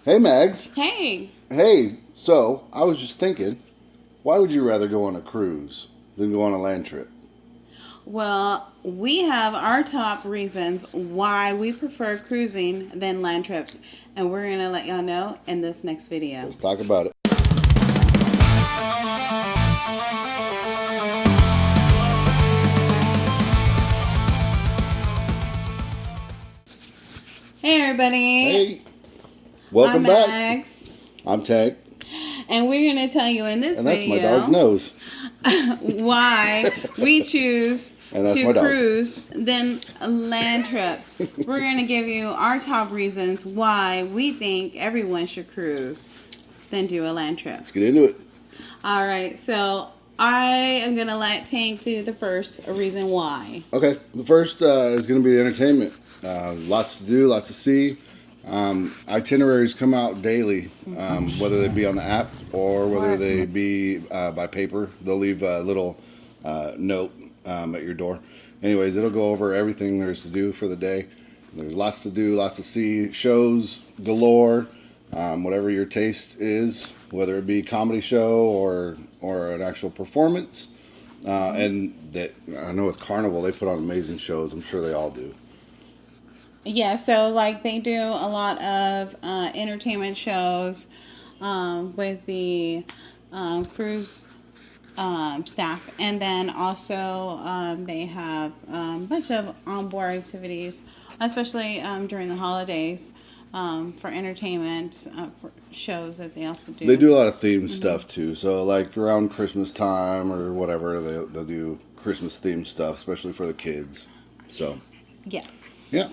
Hey, Mags. Hey. Hey, so I was just thinking, why would you rather go on a cruise than go on a land trip? Well, we have our top reasons why we prefer cruising than land trips, and we're going to let y'all know in this next video. Let's talk about it. Hey, everybody. Hey, welcome I'm back. Max. I'm Tag, And we're going to tell you in this and that's video my dog's nose. why we choose And that's my to dog. cruise than land trips. We're going to give you our top reasons why we think everyone should cruise than do a land trip. Let's get into it. All right, so I am going to let Tank do the first reason why. Okay, the first is going to be the entertainment. Lots to do, lots to see. Itineraries come out daily, whether they be on the app or whether they be by paper. They'll leave a little note at your door. Anyways, it'll go over everything there's to do for the day. There's lots to do, lots to see, shows galore, whatever your taste is, whether it be comedy show or an actual performance. And that I know with Carnival, they put on amazing shows. I'm sure they all do. Yeah, so like they do a lot of entertainment shows with the cruise staff, and then also they have a bunch of onboard activities, especially during the holidays for entertainment for shows that they also do. They do a lot of themed stuff too. So like around Christmas time or whatever, they'll do Christmas themed stuff, especially for the kids. So Yes. yeah.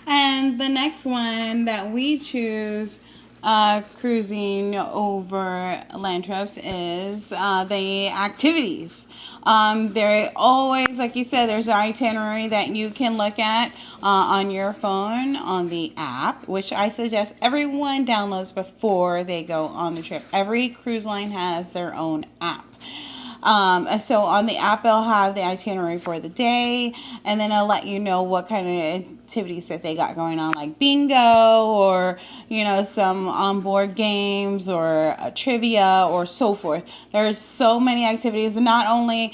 And the next one that we choose cruising over land trips is the activities. They're always, like you said, there's an itinerary that you can look at on your phone on the app, which I suggest everyone downloads before they go on the trip. Every cruise line has their own app. So on the app, they'll have the itinerary for the day, and then it'll let you know what kind of activities that they got going on, like bingo or, some onboard games or trivia or so forth. There's so many activities, and not only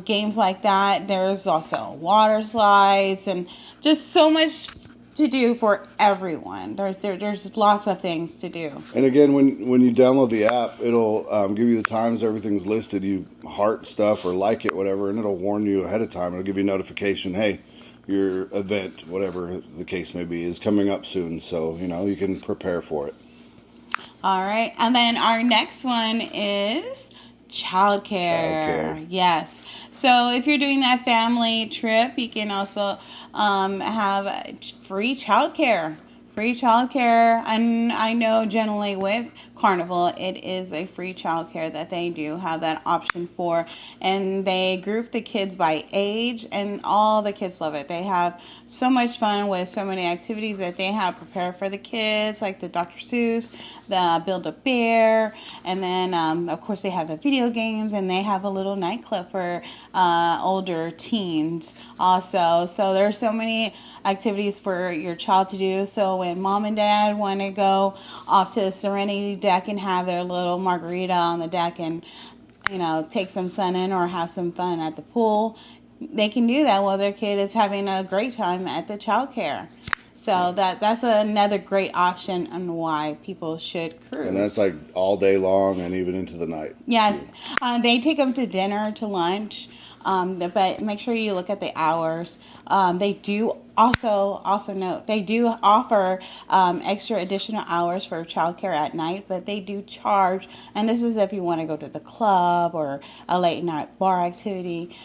games like that, there's also water slides and just so much to do for everyone. There's lots of things to do. And again, when you download the app, it'll give you the times everything's listed. You heart stuff or like it, whatever, and it'll warn you ahead of time. It'll give you a notification, hey, your event, whatever the case may be, is coming up soon. So, you can prepare for it. All right. And then our next one is childcare. Yes. So if you're doing that family trip, you can also have free childcare. Free childcare, and I know generally with Carnival, it is a free childcare that they do have that option for, and they group the kids by age, and all the kids love it. They have so much fun with so many activities that they have prepared for the kids, like the Dr. Seuss, the Build-A-Bear, and then of course they have the video games, and they have a little nightclub for older teens also. So there's so many activities for your child to do. So when mom and dad want to go off to the Serenity deck and have their little margarita on the deck and take some sun in or have some fun at the pool, they can do that while their kid is having a great time at the childcare. So that's another great option on why people should cruise. And that's like all day long and even into the night. Yes. They take them to dinner, to lunch. But make sure you look at the hours. They do also note they do offer extra additional hours for childcare at night, but they do charge. And this is if you want to go to the club or a late night bar activity.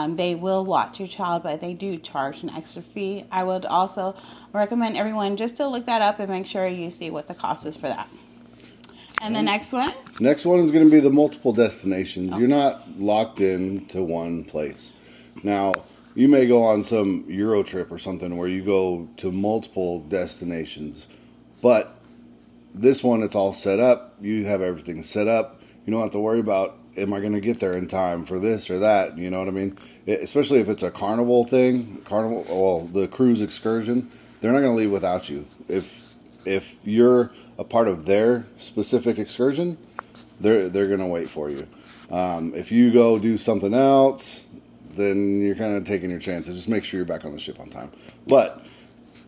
They will watch your child, but they do charge an extra fee. I would also recommend everyone just to look that up and make sure you see what the cost is for that. And the next one? Next one is going to be the multiple destinations. You're not locked in to one place. Now, you may go on some Euro trip or something where you go to multiple destinations. But this one, it's all set up. You have everything set up. You don't have to worry about, am I going to get there in time for this or that? You know what I mean? Especially if it's a Carnival thing, the cruise excursion, they're not going to leave without you. If if you're a part of their specific excursion, they're going to wait for you. If you go do something else, then you're kind of taking your chances. Just make sure you're back on the ship on time. But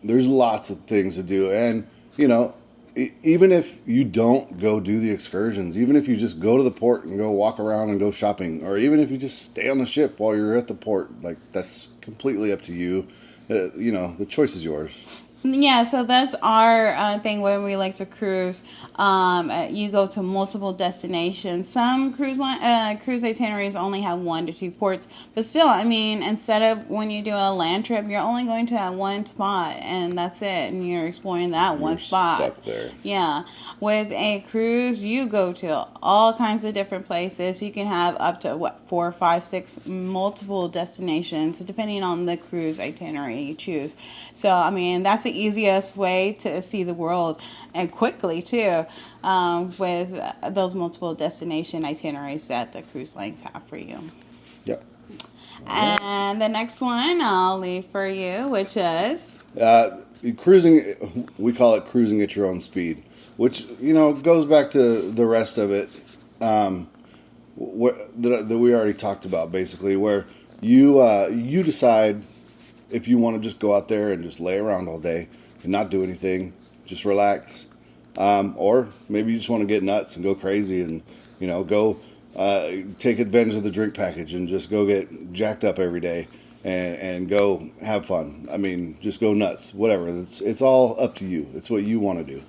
there's lots of things to do, and even if you don't go do the excursions, even if you just go to the port and go walk around and go shopping, or even if you just stay on the ship while you're at the port, like, that's completely up to you. The choice is yours. Yeah, so that's our thing when we like to cruise. You go to multiple destinations. Some cruise itineraries only have 1 to 2 ports, but still, I mean, instead of when you do a land trip, you're only going to that one spot, and that's it, and you're exploring that one spot. Stuck there. Yeah, with a cruise, you go to all kinds of different places. You can have up to 4, 5, 6 multiple destinations, depending on the cruise itinerary you choose. So, I mean, that's the easiest way to see the world, and quickly too, with those multiple destination itineraries that the cruise lines have for you. Yep. And the next one I'll leave for you, which is cruising. We call it cruising at your own speed, which goes back to the rest of it that we already talked about, basically, where you decide if you want to just go out there and just lay around all day and not do anything, just relax. Or maybe you just want to get nuts and go crazy and, go take advantage of the drink package and just go get jacked up every day and go have fun. I mean, just go nuts, whatever. It's all up to you. It's what you want to do.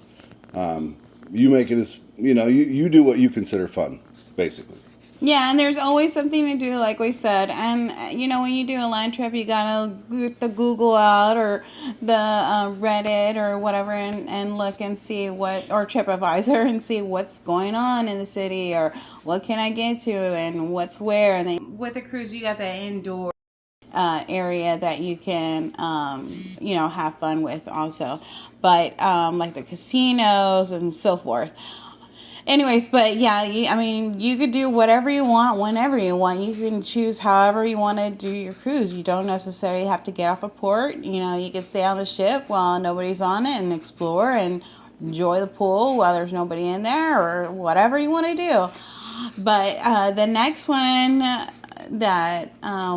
You make it as, you do what you consider fun, basically. Yeah, and there's always something to do, like we said. And, when you do a land trip, you got to get the Google out or the Reddit or whatever and look and see or TripAdvisor and see what's going on in the city or what can I get to and what's where. And then with a cruise, you got the indoor area that you can, have fun with also. But like the casinos and so forth. Anyways, but yeah, you could do whatever you want, whenever you want. You can choose however you want to do your cruise. You don't necessarily have to get off a port. You can stay on the ship while nobody's on it and explore and enjoy the pool while there's nobody in there or whatever you want to do. But the next one that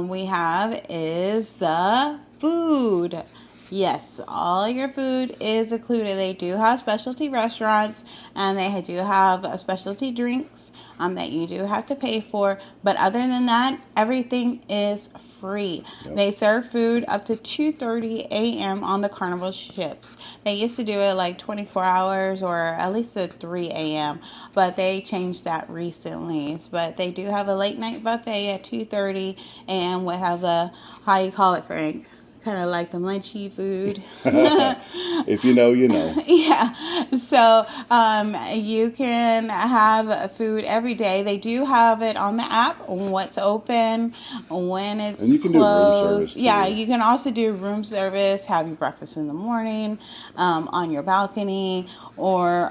we have is the food. Yes, all your food is included. They do have specialty restaurants and they do have specialty drinks that you do have to pay for. But other than that, everything is free. Yep. They serve food up to 2:30 a.m. on the Carnival ships. They used to do it like 24 hours or at least at 3 a.m. But they changed that recently. But they do have a late night buffet at 2:30 a.m. What has how you call it, Frank? Kind of like the munchy food. If you know, you know. Yeah. So you can have food every day. They do have it on the app, what's open, when it's and you can closed. Do room service too. Yeah, you can also do room service, have your breakfast in the morning on your balcony, or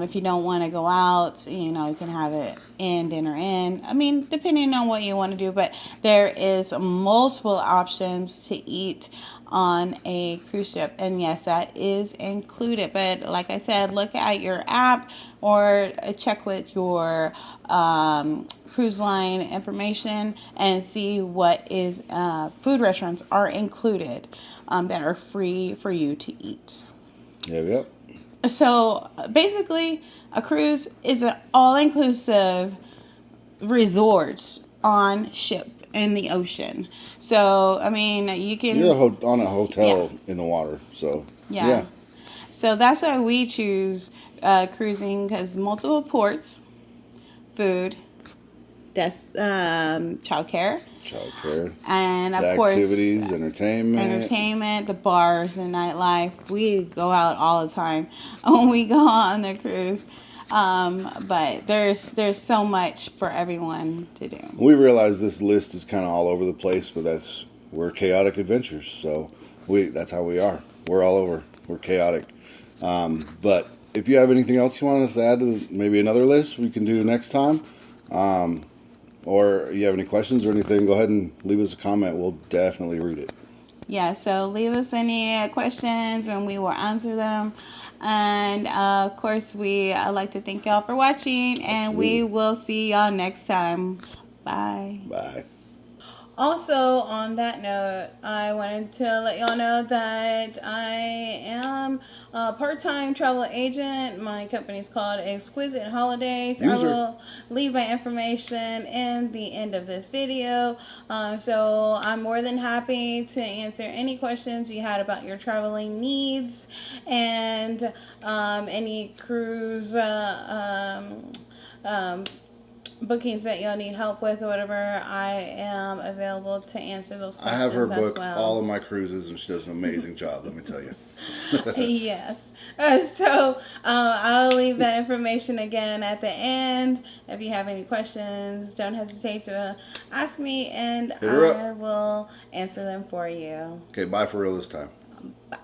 if you don't want to go out, you can have it dinner in. I mean, depending on what you want to do, but there is multiple options to eat on a cruise ship, and yes, that is included. But like I said, look at your app or check with your cruise line information and see what is food restaurants are included that are free for you to eat. Yep. So basically, a cruise is an all-inclusive resort on ship in the ocean. So, I mean, you can... You're on a hotel in the water, so... Yeah. So that's why we choose cruising, because multiple ports, food, childcare, and of course activities, entertainment, the bars and nightlife. We go out all the time when we go on the cruise. But there's so much for everyone to do. We realize this list is kind of all over the place, but we're chaotic adventurers, so that's how we are. We're all over. We're chaotic. But if you have anything else you want us to add to maybe another list we can do next time, or you have any questions or anything, go ahead and leave us a comment. We'll definitely read it. Yeah, so leave us any questions and we will answer them. And of course, we like to thank y'all for watching, and we will see y'all next time. Bye. Bye. Also, on that note, I wanted to let y'all know that I am a part-time travel agent. My company is called Exquisite Holidays. I User. will leave my information in the end of this video. So I'm more than happy to answer any questions you had about your traveling needs and any cruise bookings that y'all need help with or whatever. I am available to answer those questions. I have her as book well. all of my cruises, and she does an amazing job, let me tell you. Yes. So I'll leave that information again at the end. If you have any questions, don't hesitate to ask me, and Hit her I will answer them for you. Okay, bye for real this time. Bye.